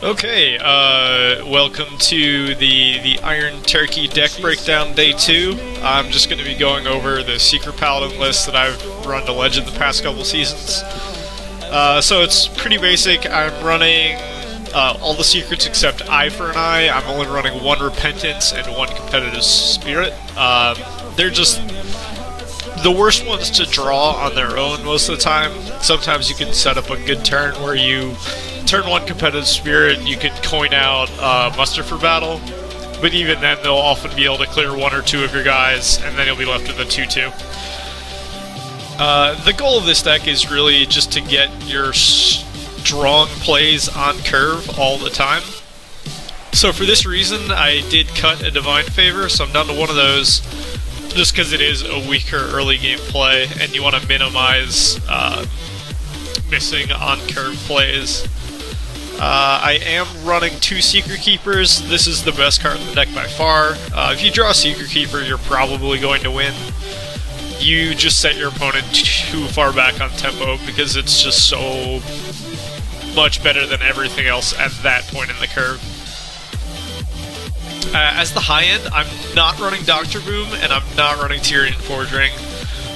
Okay, welcome to the Iron Turkey deck breakdown day 2. I'm just going to be going over the Secret Paladin list that I've run to Legend the past couple seasons. So it's pretty basic. I'm running all the secrets except Eye for an Eye. I'm only running 1 Repentance and 1 Competitive Spirit. They're just the worst ones to draw on their own most of the time. Sometimes you can set up a good turn where you turn 1 Competitive Spirit, you can coin out Muster for Battle, but even then they'll often be able to clear 1 or 2 of your guys, and then you'll be left with a 2-2. The goal of this deck is really just to get your strong plays on curve all the time. So for this reason, I did cut a Divine Favor, so I'm down to 1 of those, just because it is a weaker early game play, and you want to minimize missing on curve plays. I am running 2 Secret Keepers. This is the best card in the deck by far. If you draw a Secret Keeper, you're probably going to win. You just set your opponent too far back on tempo because it's just so much better than everything else at that point in the curve. As the high end, I'm not running Dr. Boom, and I'm not running Tyrian Forge Ring.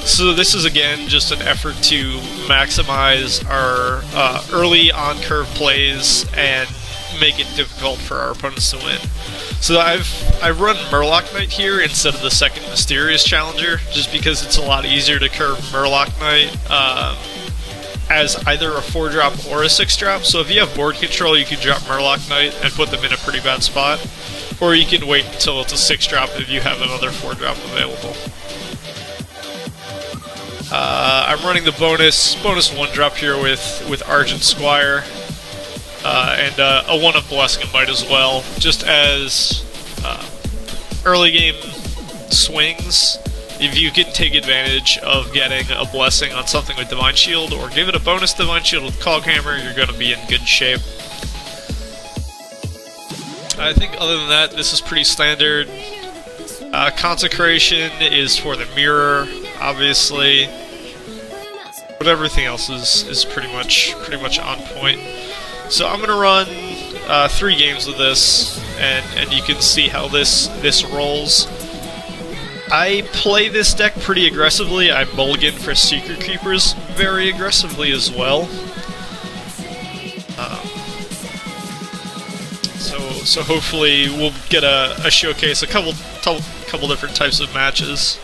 So this is again just an effort to maximize our early on-curve plays and make it difficult for our opponents to win. So I've run Murloc Knight here instead of the second Mysterious Challenger, just because it's a lot easier to curve Murloc Knight as either a 4-drop or a 6-drop. So if you have board control, you can drop Murloc Knight and put them in a pretty bad spot, or you can wait until it's a 6-drop if you have another 4-drop available. I'm running the bonus 1-drop here with Argent Squire, and a 1 of Blessing and Might as well, just as early game swings. If you can take advantage of getting a Blessing on something with Divine Shield, or give it a bonus Divine Shield with Coghammer, you're going to be in good shape. I think other than that, this is pretty standard. Consecration is for the mirror, obviously, but everything else is pretty much on point. So I'm gonna run 3 games of this, and you can see how this rolls. I play this deck pretty aggressively. I mulligan for Secret Keepers very aggressively as well. So hopefully we'll get a showcase, a couple different types of matches.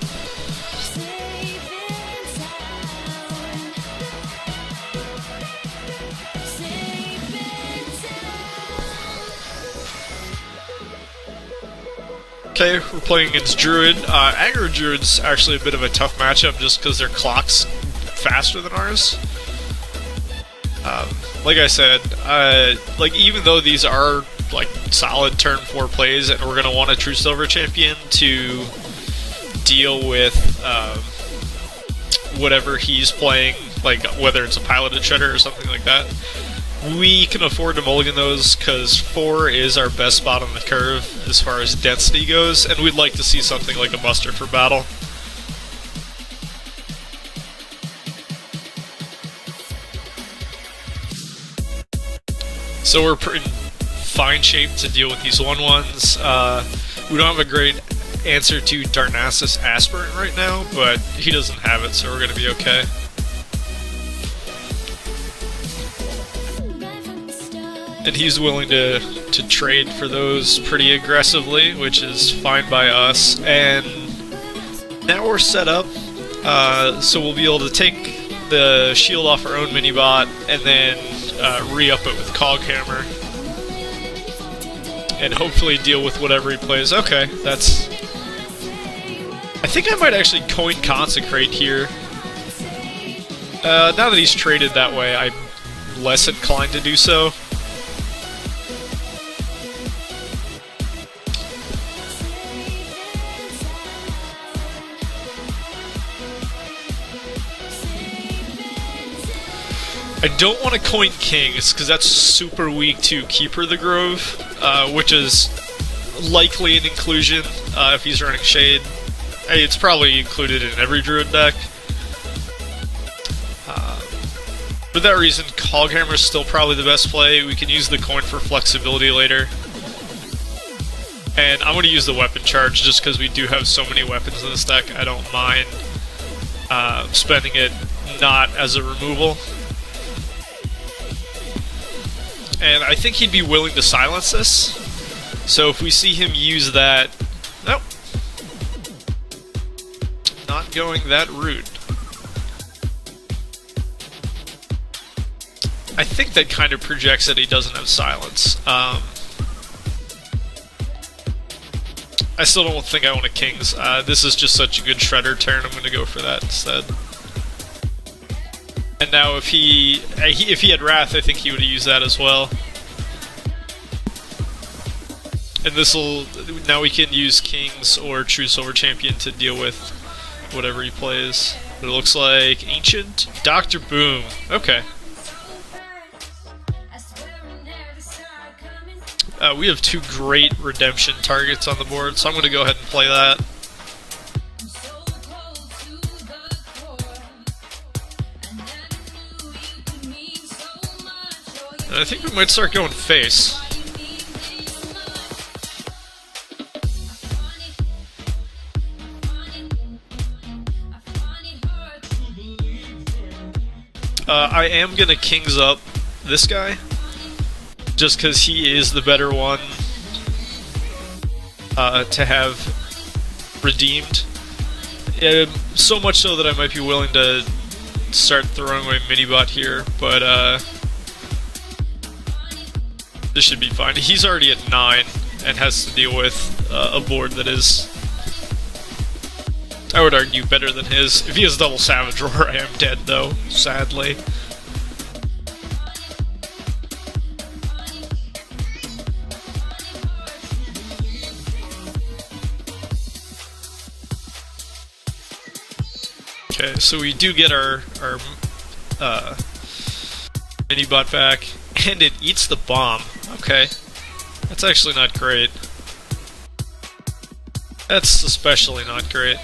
Okay, we're playing against Druid. Aggro Druid's actually a bit of a tough matchup just because their clock's faster than ours. Like I said, even though these are solid turn 4 plays, and we're going to want a True Silver Champion to deal with whatever he's playing, whether it's a Paladin Shredder or something like that. We can afford to mulligan those because 4 is our best spot on the curve as far as density goes, and we'd like to see something like a Muster for Battle. So we're pretty fine shape to deal with these 1/1s. We don't have a great answer to Darnassus Aspirant right now, but he doesn't have it, so we're going to be okay. And he's willing to trade for those pretty aggressively, which is fine by us. And now we're set up, so we'll be able to take the shield off our own mini-bot and then re-up it with Coghammer, and hopefully deal with whatever he plays. Okay, that's... I think I might actually coin Consecrate here. Now that he's traded that way, I'm less inclined to do so. I don't want to coin Kings, because that's super weak to Keeper the Grove, which is likely an inclusion if he's running Shade. It's probably included in every Druid deck. For that reason, Coghammer is still probably the best play. We can use the coin for flexibility later. And I'm going to use the weapon charge just because we do have so many weapons in this deck. I don't mind spending it not as a removal. And I think he'd be willing to silence this. So if we see him use that... Nope. Not going that route. I think that kind of projects that he doesn't have silence. I still don't think I want a Kings. This is just such a good Shredder turn, I'm going to go for that instead. And now if he had Wrath, I think he would have used that as well. And this'll... Now we can use Kings or True Silver Champion to deal with whatever he plays. But it looks like Ancient Dr. Boom. Okay. We have two great redemption targets on the board, so I'm going to go ahead and play that. And I think we might start going face. I am going to Kings up this guy. Just because he is the better one to have redeemed. So much so that I might be willing to start throwing away Minibot here, but this should be fine. He's already at 9 and has to deal with a board that is, I would argue, better than his. If he has double Savage Roar, I am dead though, sadly. Okay, so we do get our Minibot back, and it eats the bomb. Okay, that's actually not great. That's especially not great.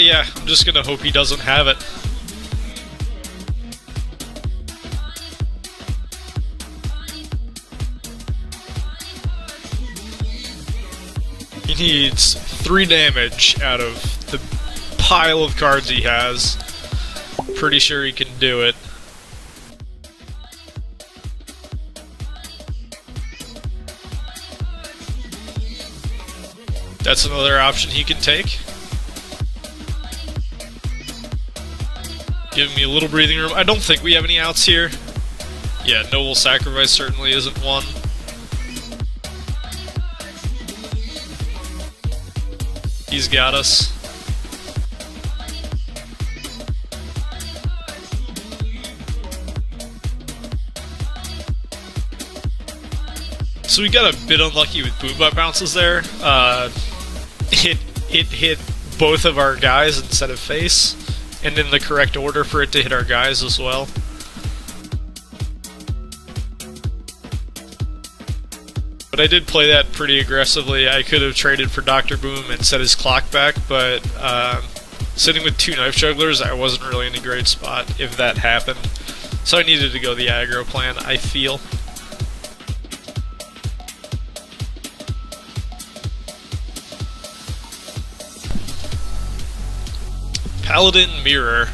Yeah, I'm just gonna hope he doesn't have it. He needs 3 damage out of the pile of cards he has. Pretty sure he can do it. That's another option he can take. Giving me a little breathing room. I don't think we have any outs here. Yeah, Noble Sacrifice certainly isn't one. He's got us. So we got a bit unlucky with Boombot bounces there. It hit both of our guys instead of face. And in the correct order for it to hit our guys as well. But I did play that pretty aggressively. I could have traded for Dr. Boom and set his clock back, but sitting with 2 Knife Jugglers, I wasn't really in a great spot if that happened. So I needed to go the aggro plan, I feel. Paladin Mirror.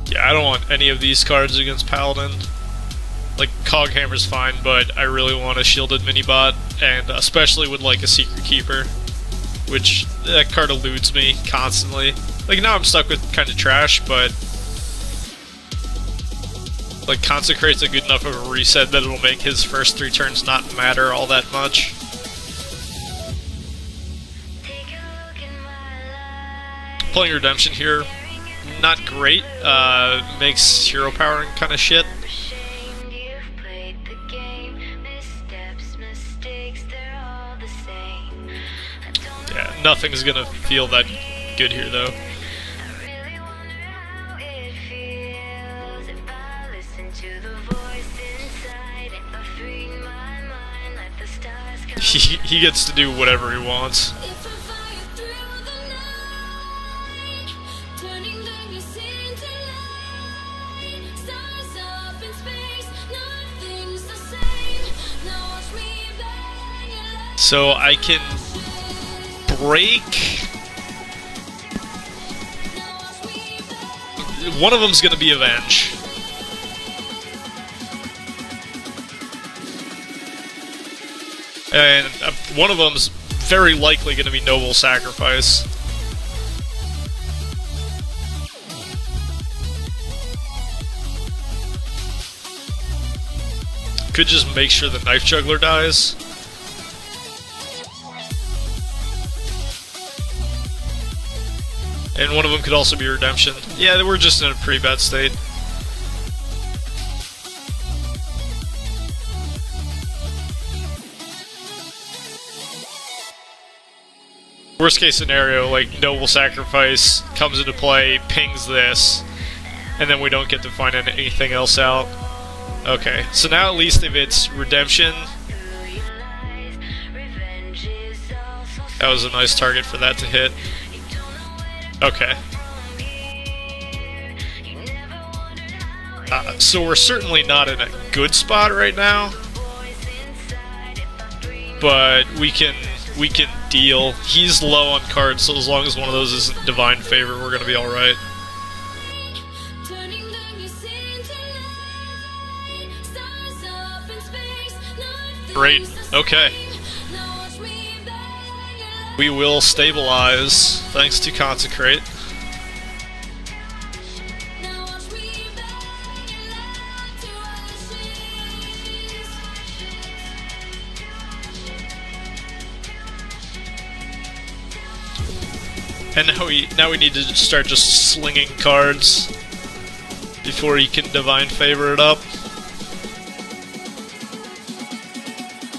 Yeah, I don't want any of these cards against Paladin. Like, Coghammer's fine, but I really want a Shielded Minibot, and especially would like a Secret Keeper, which that card eludes me constantly. Like, now I'm stuck with kind of trash, but like, Consecrate's a good enough of a reset that it'll make his first 3 turns not matter all that much. Playing Redemption here, not great. Makes hero powering kind of shit. Yeah, nothing's gonna feel that good here though. He gets to do whatever he wants. So I can break. One of them's gonna be Avenge. And one of them's very likely gonna be Noble Sacrifice. Could just make sure the Knife Juggler dies. And one of them could also be Redemption. Yeah, we're just in a pretty bad state. Worst case scenario, like Noble Sacrifice comes into play, pings this, and then we don't get to find anything else out. Okay, so now at least if it's Redemption, that was a nice target for that to hit. Okay. So we're certainly not in a good spot right now, but we can deal. He's low on cards, so as long as one of those isn't Divine Favor, we're gonna be all right. Great. Okay. We will stabilize, thanks to Consecrate. And now we need to start just slinging cards before he can Divine Favor it up.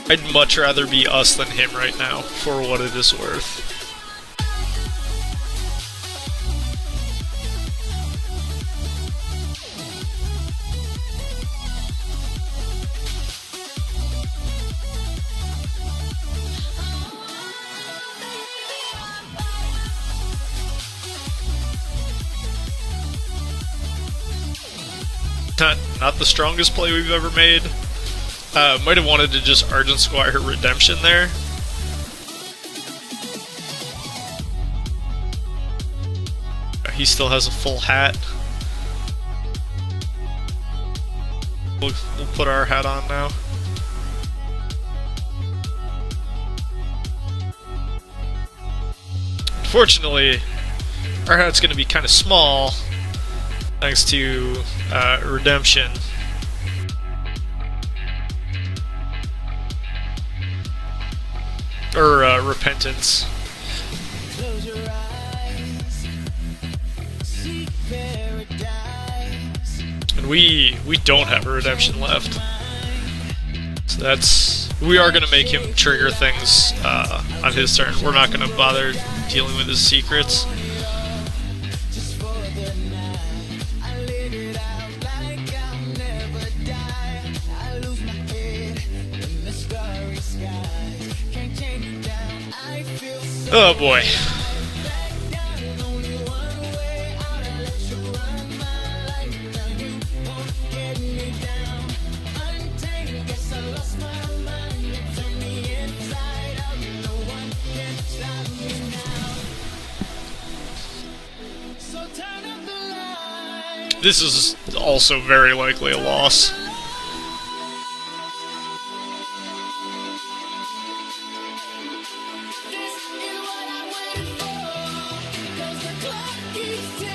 I'd much rather be us than him right now, for what it is worth. Not the strongest play we've ever made. Might have wanted to just Argent Squire Redemption there. He still has a full hat. We'll put our hat on now. Unfortunately, our hat's going to be kind of small, thanks to Redemption. Or Repentance. And we don't have a Redemption left. So we are going to make him trigger things on his turn. We're not going to bother dealing with his secrets. Oh boy. This is also very likely a loss.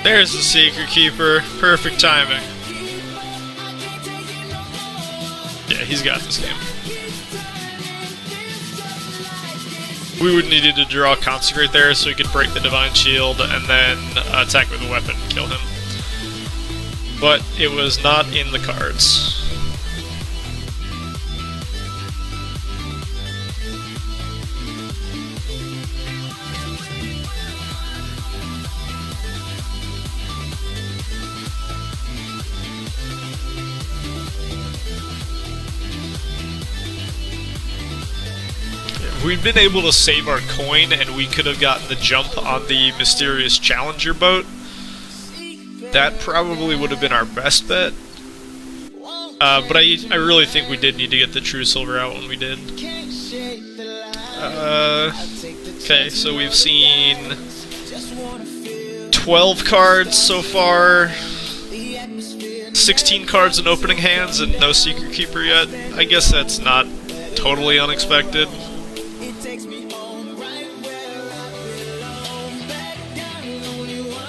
There's the Secret Keeper. Perfect timing. Yeah, he's got this game. We would need to draw Consecrate there so he could break the Divine Shield and then attack with a weapon and kill him. But it was not in the cards. We'd been able to save our coin, and we could have gotten the jump on the Mysterious Challenger boat. That probably would have been our best bet. But I really think we did need to get the True Silver out when we did. Okay, so we've seen 12 cards so far. 16 cards in opening hands and no Secret Keeper yet. I guess that's not totally unexpected.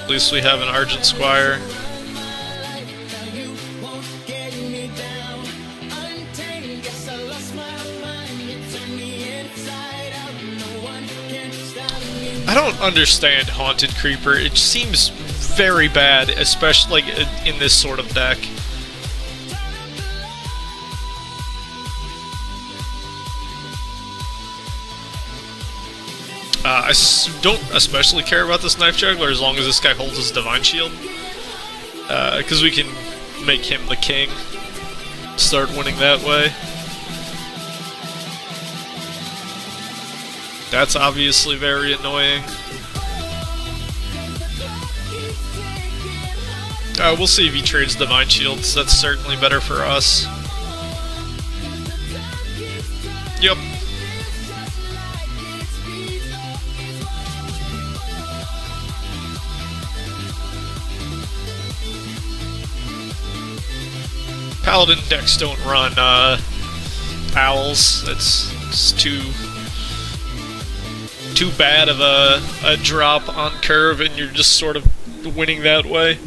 At least we have an Argent Squire. I don't understand Haunted Creeper. It seems very bad, especially in this sort of deck. I don't especially care about this Knife Juggler as long as this guy holds his Divine Shield. Because we can make him the king. Start winning that way. That's obviously very annoying. We'll see if he trades Divine Shields. That's certainly better for us. Yep. Paladin decks don't run owls. It's too bad of a drop on curve, and you're just sort of winning that way.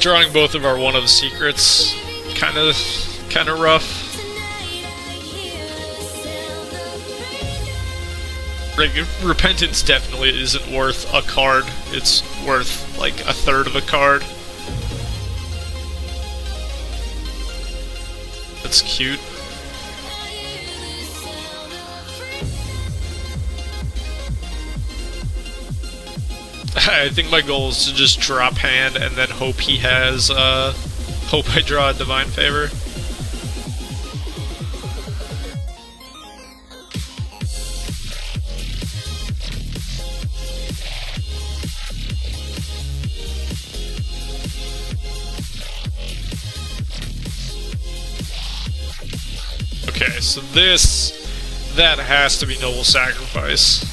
Drawing both of our One of the Secrets, kind of rough. Repentance definitely isn't worth a card. It's worth like a third of a card. That's cute. I think my goal is to just drop hand and then hope he has, hope I draw a Divine Favor. Okay, so that has to be Noble Sacrifice.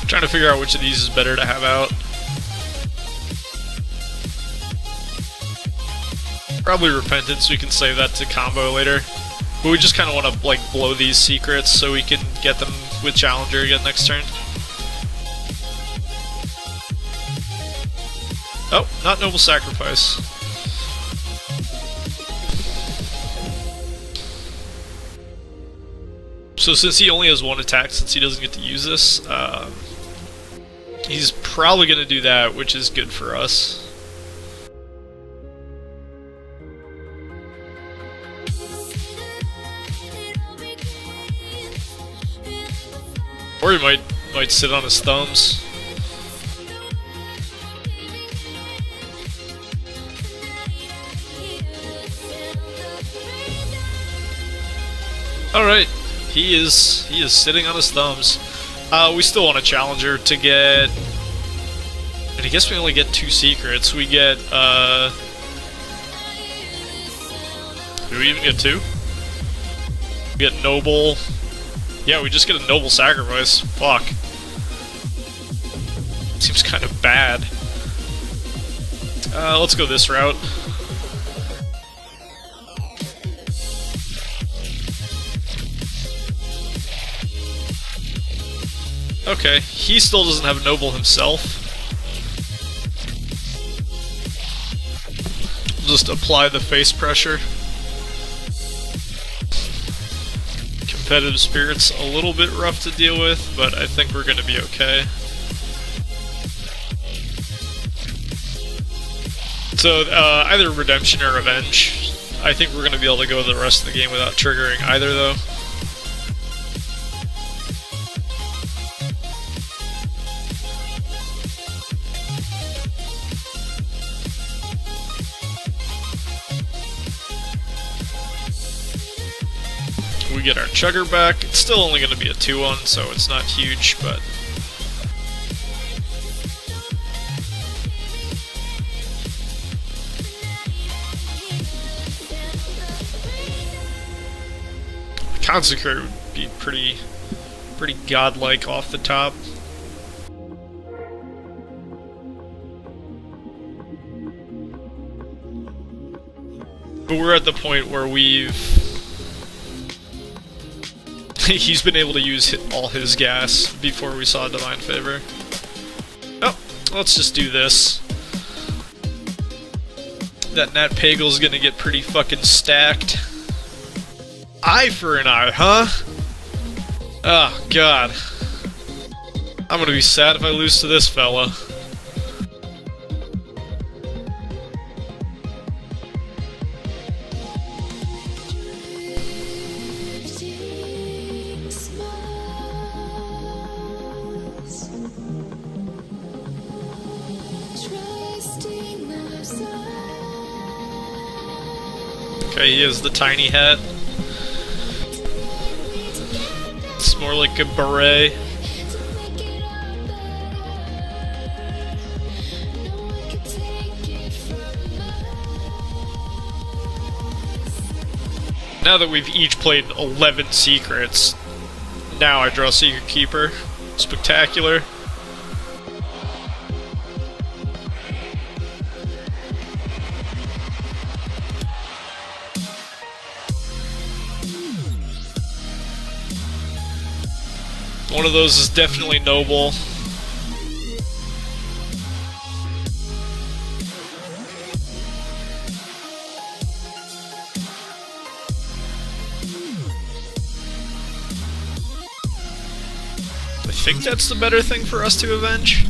Trying to figure out which of these is better to have out. Probably Repentance, we can save that to combo later. But we just kind of want to like blow these secrets so we can get them with Challenger again next turn. Oh, not Noble Sacrifice. So since he only has one attack, since he doesn't get to use this, he's probably going to do that, which is good for us. Or he might sit on his thumbs. Alright, he is sitting on his thumbs. We still want a Challenger to get... And I guess we only get 2 secrets. We get Do we even get 2? We get Noble. Yeah, we just get a Noble Sacrifice. Fuck. Seems kind of bad. Let's go this route. Okay, he still doesn't have a Noble himself. Just apply the face pressure. Competitive Spirit's a little bit rough to deal with, but I think we're gonna be okay. So, either Redemption or Revenge. I think we're gonna be able to go the rest of the game without triggering either, though. We get our Chugger back. It's still only going to be a 2-1, so it's not huge, but... Consecrate would be pretty godlike off the top. But we're at the point where he's been able to use all his gas before we saw Divine Favor. Oh, let's just do this. That Nat Pagel's gonna get pretty fucking stacked. Eye for an eye, huh? Oh, God. I'm gonna be sad if I lose to this fella. Okay, he has the tiny hat. It's more like a beret. Now that we've each played 11 secrets, now I draw Secret Keeper. Spectacular. One of those is definitely Noble. I think that's the better thing for us to avenge.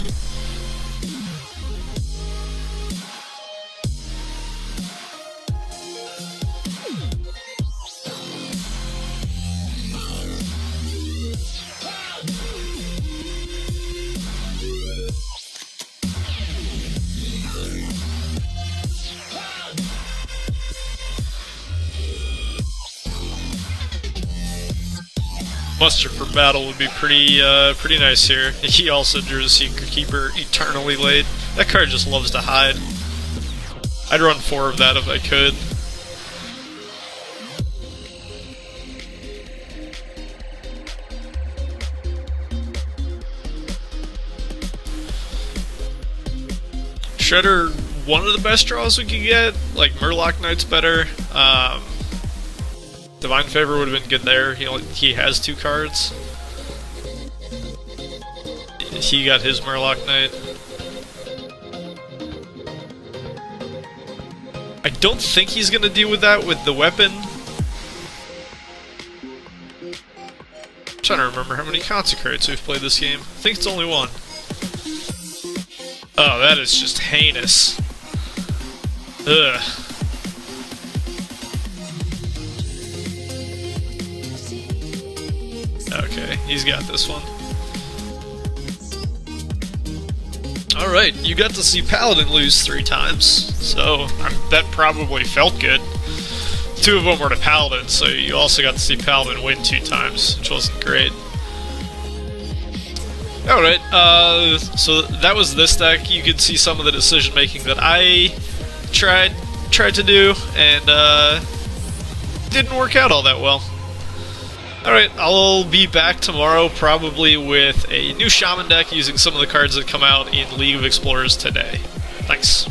Muster for battle would be pretty nice here. He also drew a Secret Keeper eternally late. That card just loves to hide. I'd run 4 of that if I could. Shredder, one of the best draws we could get. Like, Murloc Knight's better. Divine Favor would have been good there. He has 2 cards. He got his Murloc Knight. I don't think he's gonna deal with that with the weapon. I'm trying to remember how many Consecrates we've played this game. I think it's only 1. Oh, that is just heinous. Ugh. Okay, he's got this one. Alright, you got to see Paladin lose 3 times, so that probably felt good. 2 of them were to Paladin, so you also got to see Paladin win 2 times, which wasn't great. Alright, so that was this deck. You could see some of the decision making that I tried to do, and didn't work out all that well. Alright, I'll be back tomorrow probably with a new Shaman deck using some of the cards that come out in League of Explorers today. Thanks.